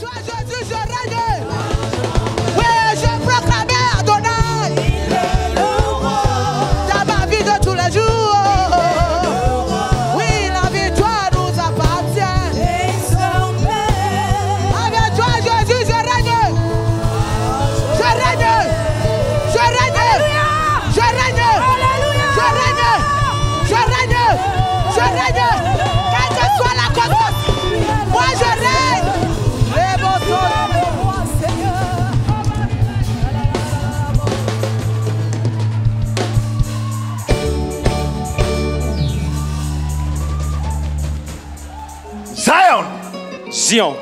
toi, Jésus, je règne. Oui, je proclame Adonai. Dans ma vie de tous les jours. Oui, la victoire nous appartient. Avec toi, Jésus, je règne. Je règne. Je règne. Je règne. Je règne. Je règne. Je règne. Quelle que soit la cause, moi je règne. Les motos. Zion.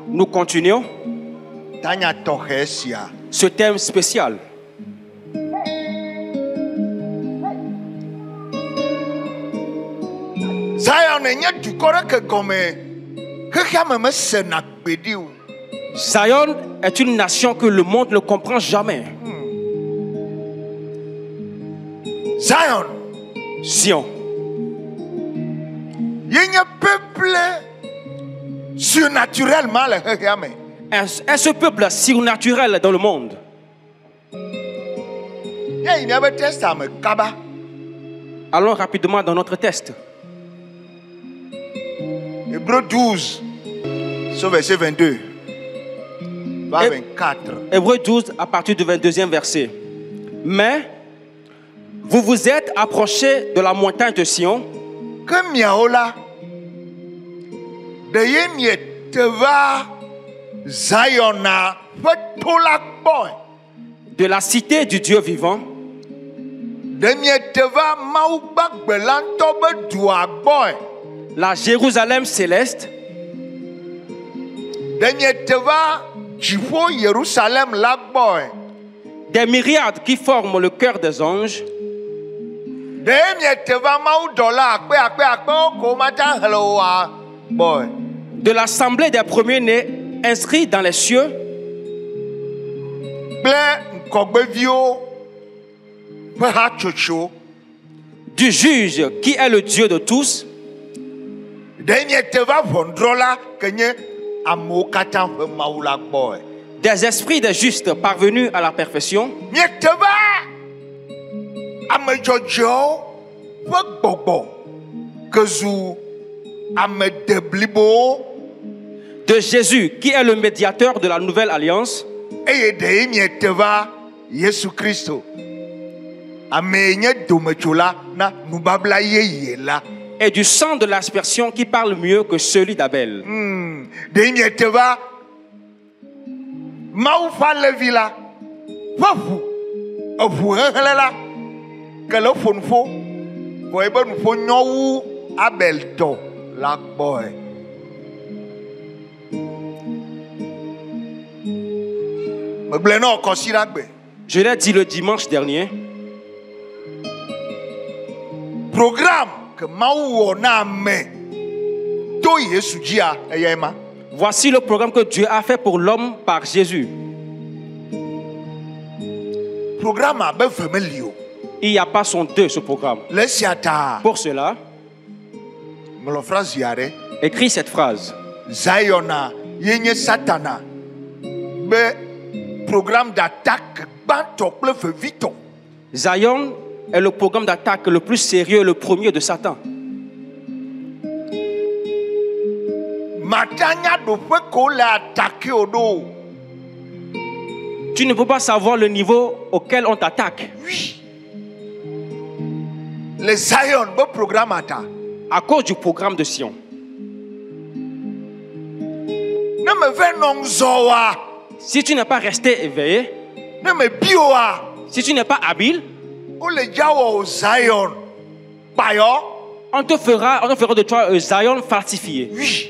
Nous continuons ce thème spécial. Zion est une nation que le monde ne comprend jamais. Zion. Peuple surnaturellement Est ce peuple surnaturel dans le monde? Allons rapidement dans notre test. Hébreux 12, verset 22. 24. Hébreux 12 à partir du 22e verset. Mais vous vous êtes approchés de la montagne de Sion. Que miaola de yemie teva Zayona fetola boy de la cité du Dieu vivant. De mie teva maouba belanto be dua boy La Jérusalem céleste. De mie teva jifo Jérusalem la boy Des myriades qui forment le cœur des anges. De l'assemblée des premiers-nés inscrits dans les cieux. Du juge qui est le Dieu de tous. Des esprits des justes parvenus à la perfection. De Jésus qui est le médiateur de la nouvelle alliance. Et du sang de l'aspersion qui parle mieux que celui d'Abel. Je l'ai dit le dimanche dernier. Programme que Voici le programme que Dieu a fait pour l'homme par Jésus. Il n'y a pas son deux, ce programme. Pour cela, écris cette phrase. Zayona, yenye Satana, programme d'attaque, vito. Zion est le programme d'attaque le plus sérieux et le premier de Satan. Tu ne peux pas savoir le niveau auquel on t'attaque. Oui. Le Zion, bon programme à cause du programme de Sion. Si tu n'es pas resté éveillé, si tu n'es pas habile, on te fera de toi un Zion falsifié. Oui.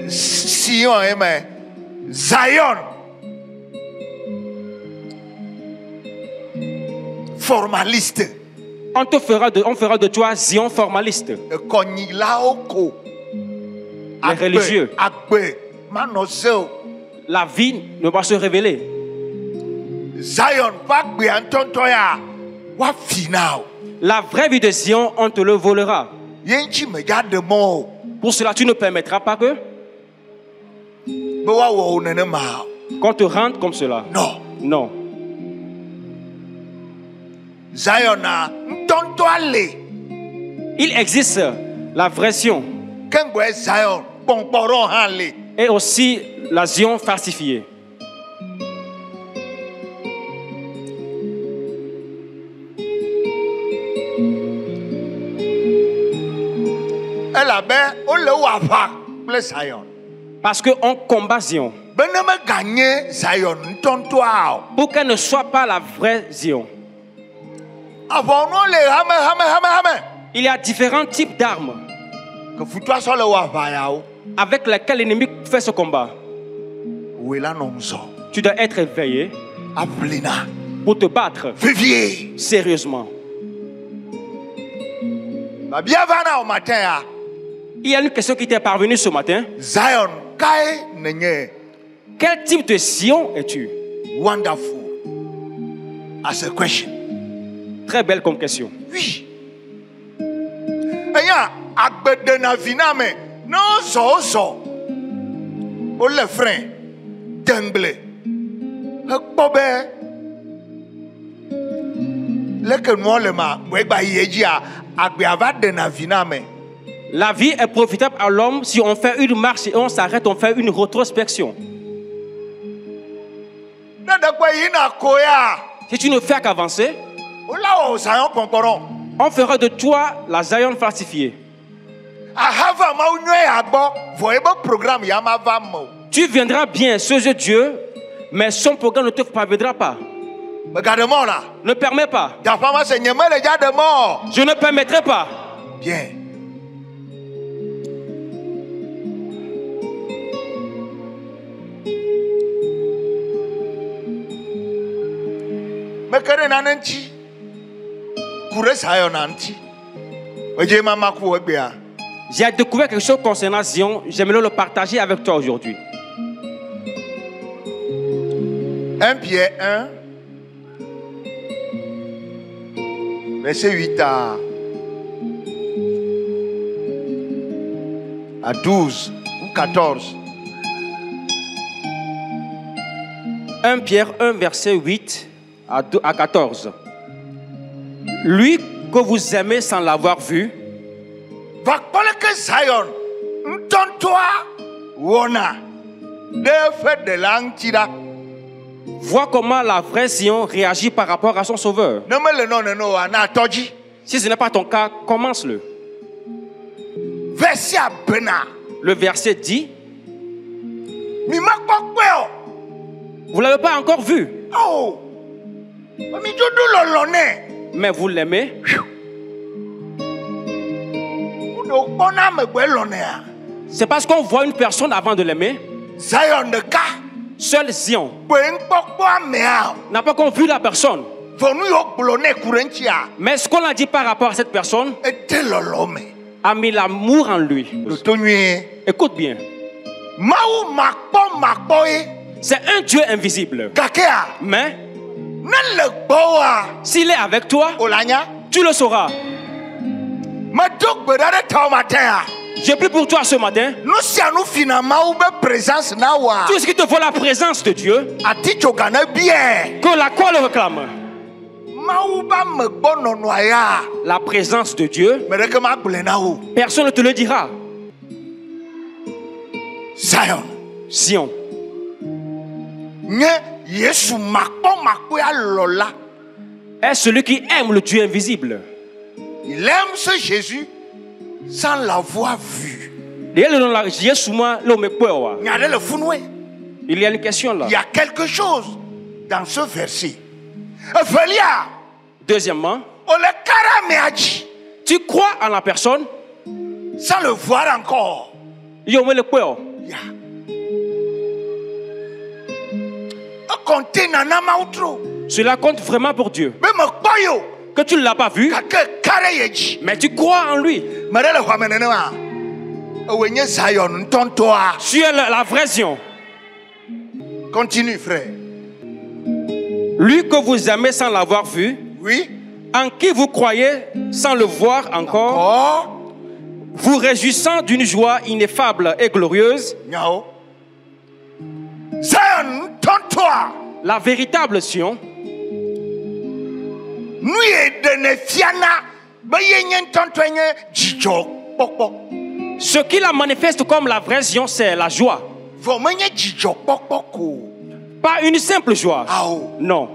Sion, Zion. Formaliste. On fera de toi Zion formaliste. Les religieux. La vie ne va se révéler. Zion va gbe tonto ya wa finao. La vraie vie de Zion, on te le volera. Yenchi me ja de mo. Pour cela, tu ne permettras pas que Be wa wo nenema. qu'on te rende comme cela. Non. Non. Zion na tonto ale. Il existe la vraie Zion Kengwe Zion bonporon ale. et aussi la Zion falsifiée. Elabe o le wa fa ple Zion. Parce qu'on combat Zion. Ben ne me gagner Zion tonto a. Pour qu'elle ne soit pas la vraie Zion. Avant nous les hame. Il y a différents types d'armes Que foutoir sur le wa fa ya o. avec lesquelles l'ennemi fait ce combat. Où est la nomso? Tu dois être éveillé Ablina. pour te battre Vivier. sérieusement. Ba bien vana au matin ya. Il y a une question qui t'est parvenue ce matin. Zion kai nenye. Quel type de Zion es-tu? Wonderful. As a question. Très belle comme question. Oui. Eya agbede na viname no so. O le frein dengle. Ekpobe. Leke no le ma we ba yeji a agbe ava de na viname. La vie est profitable à l'homme si on fait une marche et on s'arrête, on fait une rétrospection. Na de kwa yina koya. Si tu ne fais qu'avancer, O la o Zion konkoron. on fera de toi la Zion falsifiée. Ahava ma unwe agbo voyebo programme ya ma va mo. Tu viendras bien sous Dieu, mais son programme ne te parviendra pas. Regarde moi là. Ne permets pas. Ta femme se nyeme le ja de mort. Je ne permettrai pas. Bien. Me kere nananchi. Kure Zion nanti. Oje mama ku ogbea. J'ai découvert quelque chose concernant Zion. J'aimerais le partager avec toi aujourd'hui. 1 Pierre 1 verset 8 à 12 ou 14. 1 Pierre 1, verset 8 à 14. Lui que vous aimez sans l'avoir vu, Va que Zion, toi wona, de fait de l'antida. vois comment la vraie Zion réagit par rapport à son sauveur. Ne me le non, ana toji. Si ce n'est pas ton cas, commence-le. Verset à Bena. Le verset dit, Mi ma kweo. vous ne l'avez pas encore vu, Oh. Mi jodu lolone. mais vous l'aimez. Udo bona me gwelonea. C'est parce qu'on voit une personne avant de l'aimer. Zion de ka. Seul Zion Bwen pokwa mea. n'a pas encore vu la personne. Vonu yo blone kurentia. Mais ce qu'on a dit par rapport à cette personne Ete lolome. a mis l'amour en lui. Le tonue. Écoute bien. Maou makpoe. C'est un Dieu invisible. Kakea. Mais Ne le boa. s'il est avec toi, Olanya. tu le sauras. Ma dog bedare ta matin. J'ai pris pour toi ce matin. Nous sommes finalement oube présence nawa. Tout ce qui te vaut la présence de Dieu, Ati chogana bien. que la quoi le réclame. Maouba me bono noya. La présence de Dieu, Mais que ma blenao. personne ne te le dira. Zion. Zion. Nye Yesu makpo ya lola. Est celui qui aime le Dieu invisible. Il aime ce Jésus sans l'avoir vu. Il Nyade le funwe. y a une question là. Il y a quelque chose dans ce verset. Velia. Deuxièmement, Ole karameaji. tu crois en la personne. Sans le voir encore. Ya. Ya. Compter nana mautro. Cela compte vraiment pour Dieu. Mais me koyo. Que tu ne l'as pas vu, Kake karayeji. mais tu crois en lui. Marele hwamenenema. Owenye Zion tontoa. Tu es la vraie Zion. Continue frère. lui que vous aimez sans l'avoir vu, Oui. en qui vous croyez sans le voir encore, Oh. vous réjouissant d'une joie ineffable et glorieuse, Nyao. Zion, tonne-toi. la véritable Sion, Nous et de ne fiana. Bayenyen tontoyenye jijo pokpo. ce qui la manifeste comme la vraie Sion, c'est la joie. Vomenye jijo pokpo ko. Pas une simple joie. Ao. Non.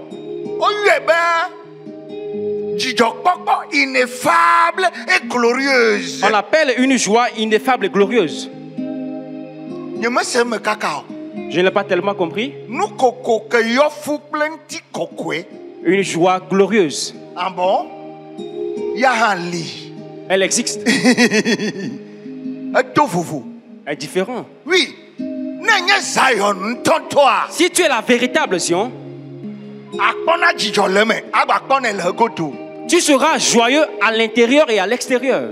Oyebe. Jijo pokpo ineffable et glorieuse. On l'appelle une joie ineffable et glorieuse. Nyemese me kakao. Je n'ai pas tellement compris. Nous koko ke yo fu plenty kokwe. Une joie glorieuse. Ah bon? Yahali. Elle existe. Atovuvu. Elle est différente. Oui. Nenye Zion tontoa. Si tu es la véritable Sion, Akpona jijo leme. Abakpone le goto. tu seras joyeux à l'intérieur et à l'extérieur.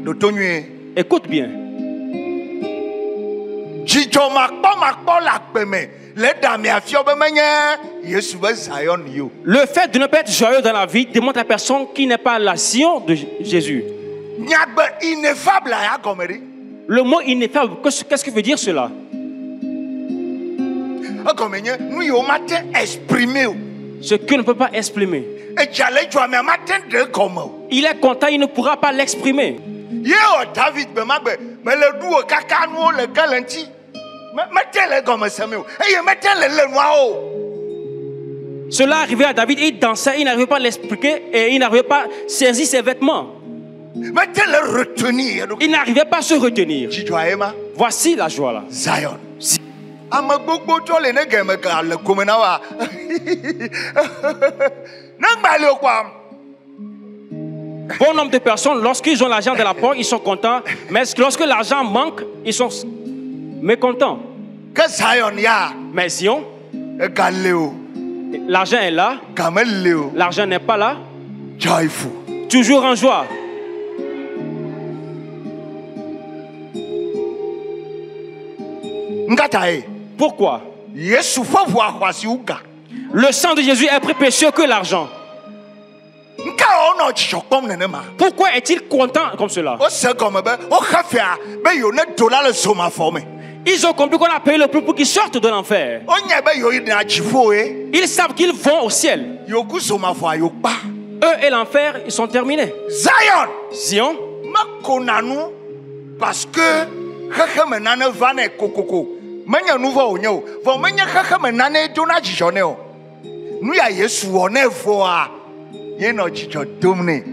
Dotonye. Écoute bien. Jijo makpo la kpeme. Le dame afio be menye. Yesu be Zion yo. Le fait de ne pas être joyeux dans la vie démontre la personne qui n'est pas la Sion de Jésus. Nyagbe ineffable ya gomeri. Le mot ineffable, qu'est-ce que veut dire cela? Agomenye, nous yo matin exprimer. Ce qu'il ne peut pas exprimer. Et j'allais jouer mais matin de comme. Il est content, il ne pourra pas l'exprimer. Yo David be magbe, mais le duo kaka nous le galanti. Mettez le gomme semeo. Et mettez le noir. Cela arrivait à David, il dansait, il n'arrivait pas à l'expliquer et il n'arrivait pas à saisir ses vêtements. Mettez le retenir. Il n'arrivait pas à se retenir. Jijoaema. Voici la joie là. Zion. Ama gbogbo to le ne game ka le komena wa. Nangbali okwa. Bon nombre de personnes, lorsqu'ils ont l'argent de la poche, ils sont contents. Mais lorsque l'argent manque, ils sont mécontents. Que Zion ya. Mais Sion, Galeo. l'argent est là, Gameleo. l'argent n'est pas là. Joyful. Toujours en joie. Ngatae. Pourquoi? Yesu fo voir kwasi uga. Le sang de Jésus est plus précieux que l'argent. Nka ono chichokpom nenema. Pourquoi est-il content comme cela? O se comme be o khafia be yo ne dollar le soma formé. Ils ont compris qu'on a payé le prix pour qu'ils sortent de l'enfer. O nya be yo ina chifo e. Ils savent qu'ils vont au ciel. Yo ku soma fo yo pa. Eux et l'enfer, ils sont terminés. Zion. Sion, Makonanu parce que khakame nane vane kokoko. Menya nouveau onyo. Vo menya khakame nane dona jijoneo. Nu ya Yesu onevo a. Yeno jijo domne.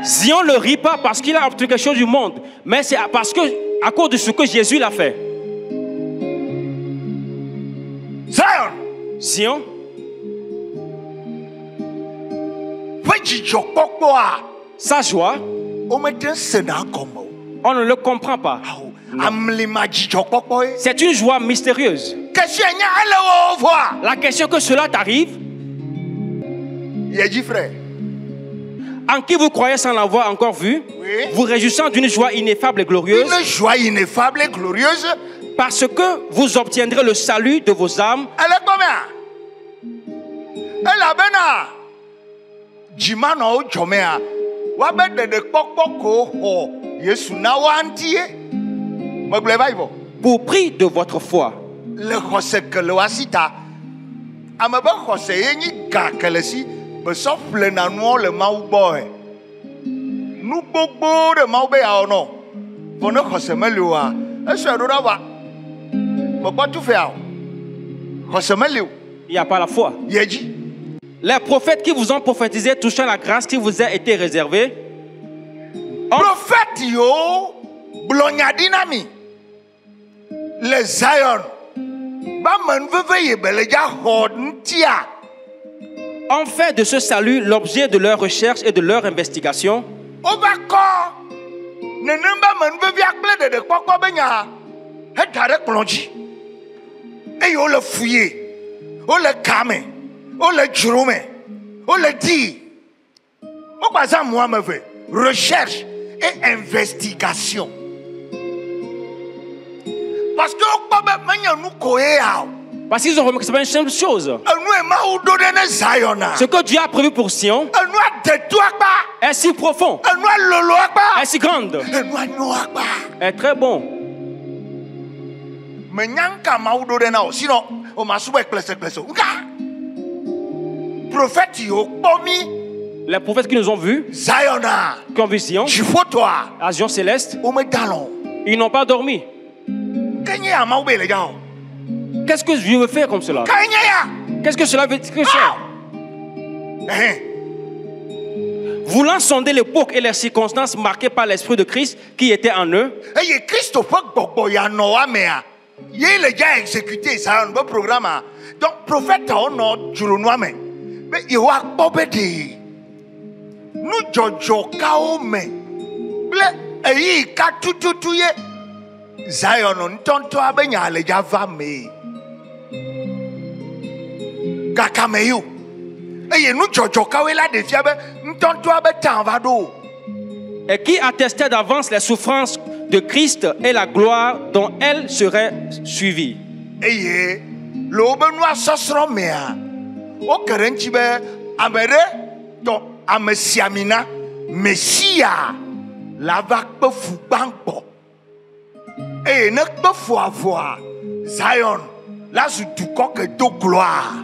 Sion ne rit pas parce qu'il a obtenu quelque chose du monde, mais c'est parce que, à cause de ce que Jésus l'a fait. Zion. Sion, Fa jijo kokpo a. sa joie, O meten sena komo. on ne le comprend pas. Amlima jijo kokpo e. C'est une joie mystérieuse. Question nya ale wo voa. La question que cela t'arrive, Yeji frère. en qui vous croyez sans l'avoir encore vu, Oui. vous réjouissant d'une joie ineffable et glorieuse, Une joie ineffable et glorieuse. parce que vous obtiendrez le salut de vos âmes. Elle est combien? Elle a bena. Jimano o jomea. Wabe de pokpoko ho. Yesu na wantie. Mogle Bible. Pour prix de votre foi. Le khose que le wasita. Amaba khose yenyi ga kelesi. Be sofle na no le mau boy. Nu gbogbo de mau be ya ono. Bono khose meluwa. Eso eroda wa. Pourquoi tu fais ça? Il n'y a pas la foi. Les prophètes qui vous ont prophétisé touchant la grâce qui vous a été réservée. Prophète yo, blonyadinami. Les Zion. Ba man veveye beleja hodntia. ont fait de ce salut l'objet de leur recherche et de leur investigation. Ovako. Nenemba man vevi akple de kwakwa benya. Hetare plonji. Et on le fouillé, on le camé, on le jurumé, on le dit. On passe à moi me fait recherche et investigation. Parce que on peut pas nous courir. Parce qu'ils ont remarqué que ce n'est pas une simple chose. enu e mawu ɖo ɖe ne Zion a Ce que Dieu a prévu pour Sion enua detu akpa est si profond, enua lolo akpa est si grande, enua nyo akpa est très bon. menya nka mawu ɖo ɖe na o sinon o ma subɔ kplɛsɛkplɛsɛ nka prophète yiwo kpɔ mi Les prophètes qui nous ont vus, Zion a qui ont vu Sion, dziƒotɔa à Sion céleste, wo me da lɔ ils n'ont pas dormi. ke nye ya mawu be le dza o Qu'est-ce que Dieu veut faire comme cela? ke nye ya Qu'est-ce que cela veut dire? ɛhɛn Voulant sonder l'époque et les circonstances marquées par l'Esprit de Christ qui était en eux, eye Kristo ƒe gbɔgbɔ ya nɔ wa mea ye le dza exécuter Zion be programme a donc prophèteawo nɔ dzronua me be yewoakpɔ be ɖe nudzɔdzɔ kawo me kple eyi ka tututu ye Zion ŋutɔŋutɔa be nya le dza va mee gaka me yi o eye nudzɔdzɔ kawoe la ɖe fia be ŋutɔŋutɔa be ta va ɖo o. et qui attestait d'avance les souffrances de Christ et la gloire dont elles seraient suivies. Eye le wobe nua sɔsrɔ̃ mea woke ɖe ŋuti be ame ɖe tɔ ame siamina Mesia la va kpe fu gbãgbɔ eye ne kpe fua vɔa Zion la zu dukɔ ke do gloire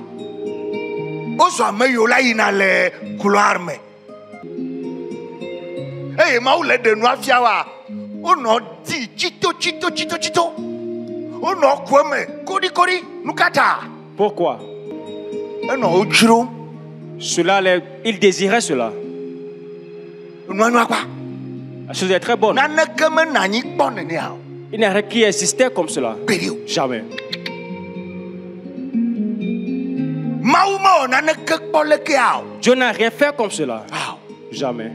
wozɔ ame yiwo la yina le gloire me eye Mawu le ɖe nua fia wa wonɔ di tsito wonɔ kue me koɖikoɖi nu ka ta Pourquoi? enɔ wo dzrom Il désirait cela. nua kpa La chose est très bonne. naneke mena anyi kpɔ nenea o Il n'y a rien qui existait comme cela. gbeɖe o Jamais. Mawu mewɔ naneke kpɔ lekea o Dieu n'a rien fait comme cela. Aw. Jamais.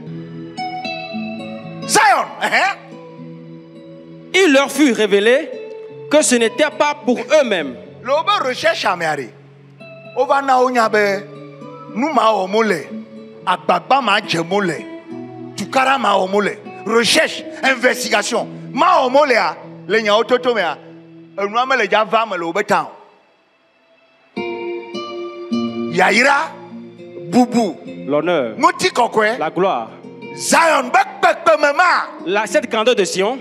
Zion ɛhɛn Il leur fut révélé que ce n'était pas pour eux-mêmes, le wobe recherche amea ɖe wova na wo nya be nu ma wɔ mo le agbagba ma dze mo le tukara ma wɔ mo le recherche investigation ma wɔ mo lea le nyawo toto mea enua me le dza va me le wobe ta o yayra bubu l'honneur, ŋuti kɔkɔe la gloire, Zion be kpekpeme ma cette grandeur de Sion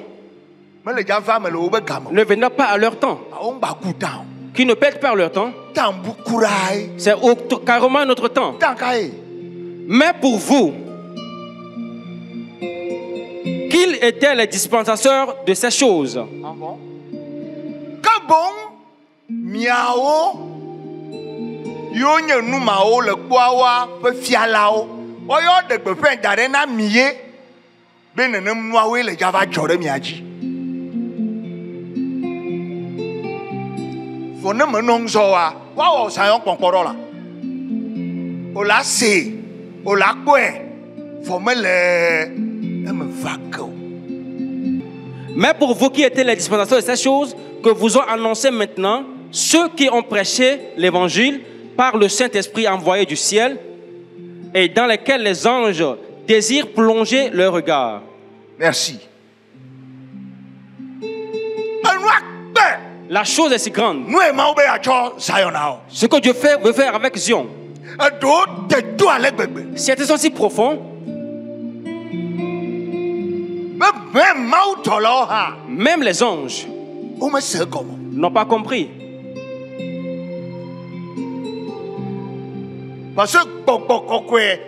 me le dza va me le wobe game ne venait pas à leur temps, awo ŋgba ku ta o qui ne perdent pas leur temps. ta bu kura ye C'est carrément notre temps. ta ka ye Mais pour vous, qu'ils étaient les dispensateurs de ces choses, ke boŋ miawo yiwo nye numawo le kpoawoa ƒe fialawo woyɔ ɖe gbeƒẽ da ɖe na mi ye be nenem nuawoe le dza va dzɔ ɖe mia dzi vɔ ne menɔ ŋzɔ wa woawɔ Zion kpɔnkpɔ ɖɔ la wola see wola kpɔe vɔ mele eme va ke o. mais pour vous qui étaient les dispensateurs de ces choses que vous ont annoncé maintenant, ceux qui ont prêché l'évangile par le Saint-Esprit envoyé du ciel et dans lesquels les anges désirent plonger leur regard. Merci. Enua kpe La chose est si grande. nu e mawo be atsɔ Zion na o. Ce que Dieu veut faire avec Zion, Eɖewo te to ale gbegbe. c'était sont si profond, Be me mawu tɔlawo hã même les anges womese egɔme. n'ont pas compris. Parce que gbɔgbɔ kɔkɔe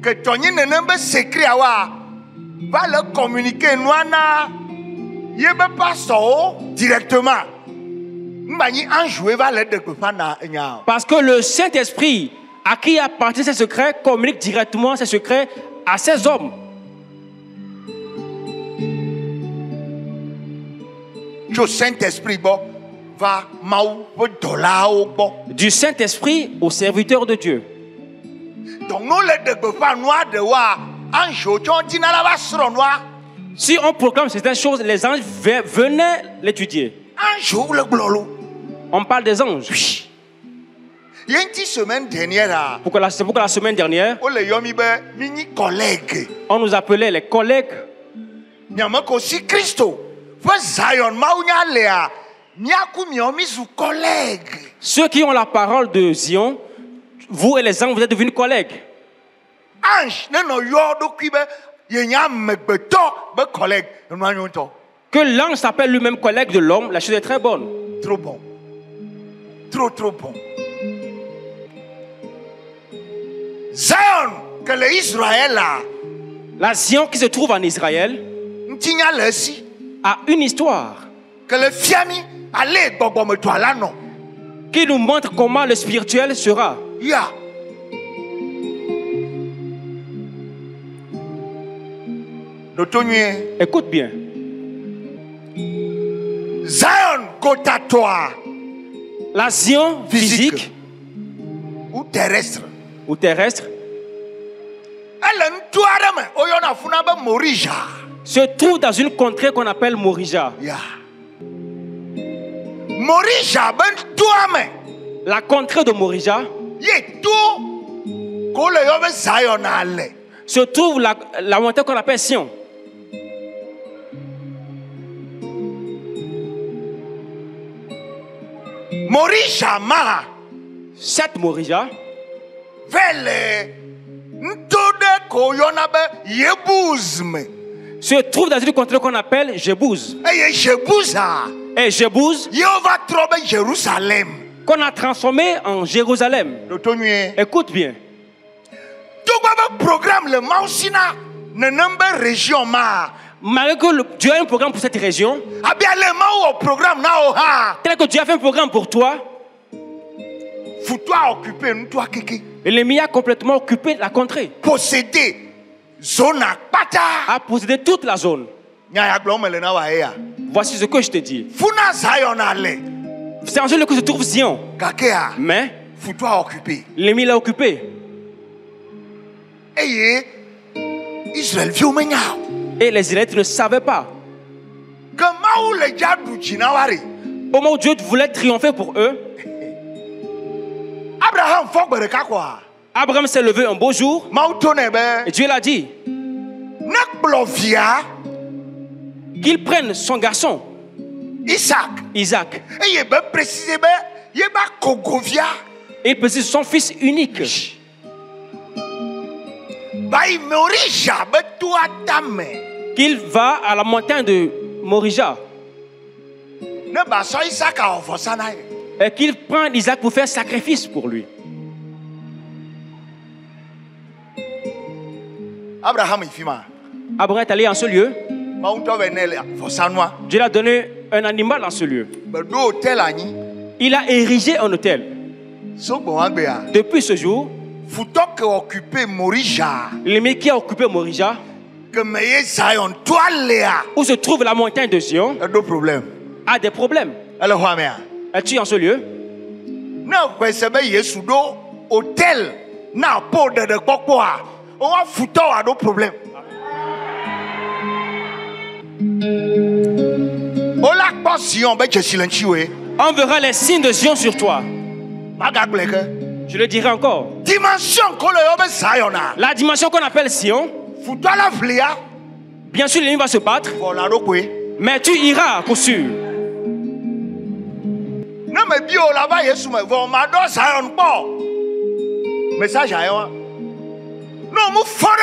ke tɔnyi nenem be sekriawoa va le communiquer nua na ye be pastorwo directement. Mba nyi anjoue va le ɖe gbeƒã na enya o. Parce que le Saint-Esprit, à qui appartient ces secrets, communique directement ces secrets à ces hommes. Tso Saint-Esprit gbɔ va mawu ƒe dɔlawo gbɔ. Du Saint-Esprit aux serviteurs de Dieu. Donc nous le de gbeƒã nua ɖewoa anjowo tsɔ ŋuti na la va srɔ̃ nua. Si on proclame certaines choses, les anges venaient l'étudier. Anjowo le gblɔ lo. On parle des anges. Ye ŋuti semaine dernière C'est pourquoi la semaine dernière, wole yɔ mi be mi nyi collègue. on nous appelait les collègues. Nyame ko si Kristo ƒe Zion mawu nya lea Ceux qui ont la parole de Zion, vous et les anges, vous êtes devenus collègues. Ange, Que l'ange s'appelle lui-même collègue de l'homme, la chose est très bonne. trop bon. Trop bon. Zion, que l'Israël a. La Zion qui se trouve en Israël a une histoire Que le fiami allez me toi là non. qui nous montre comment le spirituel sera. Ya. Écoute bien. Zion gotatoire La Zion physique ou terrestre. ou terrestre Elle ntuareme oyona funaba morija. se trouve dans une contrée qu'on appelle Morija. Ya. Morija ben tuame. La contrée de Morija Ye tu ko le yobe Zion ale. se trouve la montagne qu'on appelle Sion. Morija ma Cette Morija vele ntode ko yona be yebuzme. se trouve dans une contrée qu'on appelle Jébouze. Eye jebuza. Et Jébouze Yehova trobe Jérusalem. qu'on a transformé en Jérusalem. Dotonye. Écoute bien. Tout le programme le Mausina ne nombre région ma. Malgré que Dieu a un programme pour cette région, Abia le mau au programme na oha. tel que Dieu a fait un programme pour toi, Faut-toi occuper nous toi kiki. l'ennemi a complètement occupé la contrée, Posséder zone pata. a possédé toute la zone. Nya ya glom le na wa ya. Voici ce que je te dis. Funa Zion ale. C'est en ce lieu que se trouve Zion. Kakea. Mais Faut-toi occuper. l'ennemi l'a occupé. Eye Israël viu menya. Et les Israélites ne savaient pas. Que mau le jadu jinawari. Au moment où Dieu voulait triompher pour eux, Abraham fogbere kakwa. Abraham s'est levé un beau jour Mau tonebe. et Dieu l'a dit Nak blovia qu'il prenne son garçon, Isaac. Isaac, Et il va préciser, il va kogovia. et il précise son fils unique. Baï Morija, betua dame. Qu'il va à la montagne de Morija Ne baso Isaac a offosana. et qu'il prend Isaac pour faire sacrifice pour lui. Abraham ifima. Abraham est allé en ce lieu. Maunto venel fosanwa. Dieu lui a donné un animal en ce lieu. Bedo hotel ani. Il a érigé un hôtel. So bon agbea. Depuis ce jour, Futo que occuper Morija. l'ennemi qui a occupé Morija, Que meye Zion toi léa. où se trouve la montagne de Zion, Deux problèmes. a des problèmes. Alors Wamea. Es-tu en ce lieu? Na kwesebe Yesu do hotel na po de kokwa. On va futo a do problème. Ola kwa Sion be chesilenchiwe. On verra les signes de Zion sur toi. Magagleke. Je le dirai encore. Dimension qu'on le Ziona. La dimension qu'on appelle Sion, Faut-toi la vlia. bien sûr l'ennemi va se battre, Voilà donc oui. mais tu iras à coup sûr. Non mais bio là-bas Yesu me vont m'adore Zion pas. Message à moi. Non, mon frère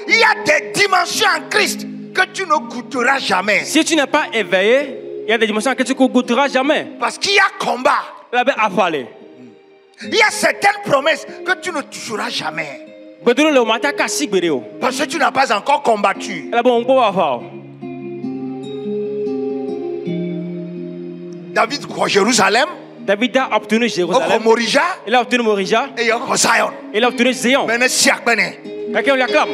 il y a des dimensions en Christ que tu ne goûteras jamais. Si tu n'es pas éveillé, il y a des dimensions que tu ne goûteras jamais. Parce qu'il y a combat. La bête a parlé. Il y a certaines promesses que tu ne toucheras jamais. Parce que tu n'as pas encore combattu. David croit Jérusalem. David a obtenu Jérusalem. Morija. Il a obtenu Morija. Et il a Zion. Il a obtenu Zion. Quelqu'un lui acclame.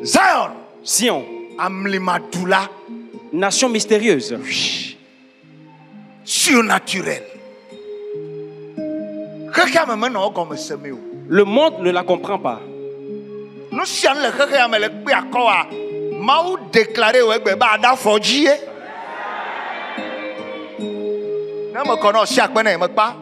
Zion. Sion. Amlimadula. Nation mystérieuse. Surnaturel. Le monde ne la comprend pas. Nous sommes les Maou déclaré au Beba Dafoji. Ne me connais pas.